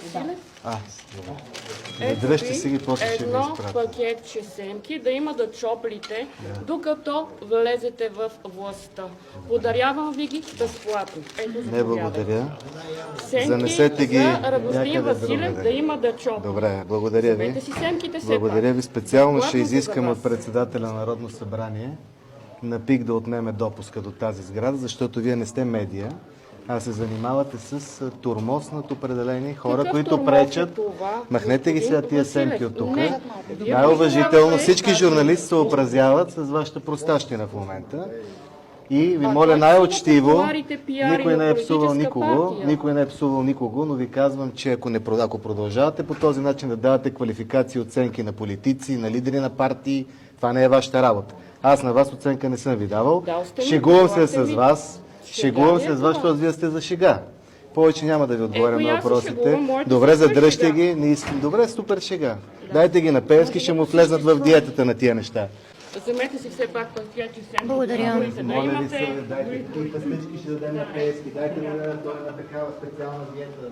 Василев. Добре. Дръжте си ги, после ще ги Едно изпратя. пакетче семки да има да чоплите, докато влезете в властта. Подарявам ви ги безплатно. Ето, Не заповядайте. благодаря. Семки Занесете ги за Радостин някъде Василев другаде. да има да чопли. Добре, благодаря ви. Вземете си семките все Благодаря пак. ви. Специално Безплатно ще за изискам вас. от председателя на Народно събрание на ПИК да отнеме допуска до тази сграда, защото вие не сте медия, а се занимавате с тормоз над определени хора, Какъв които тормоз пречат. е това, Махнете ги сега тия господин семки от тук. Василев? Не. Вие Най-уважително познавате всички тази- журналисти се образяват с вашата простащина в момента. И ви моля как си най-учтиво, натоварите пиари никой на не е псувал политическа никого, партия? никой не е псувал никого, но ви казвам, че ако продължавате по този начин да давате квалификации и оценки на политици, на лидери на партии, това не е вашата работа. Аз на вас оценка не съм ви давал. Дал сте ми, Шегувам се давахте с ми. вас. Шега Шегувам ли се е с вас, това? защото вие сте за шега. Повече няма да ви отговоря Ето и на аз се въпросите. шегувам, моята Добре, супер задръжте шега. ги. Не искам. Добре, супер шега. Дайте ги на Пеевски, ще му влезнат в диетата на тия неща. Вземете си все пак пакетче семки. Благодаря. Да Моля ви имате. се, дайте и пъстички ще дадем на Пеевски. Дайте да дадем на такава специална диета.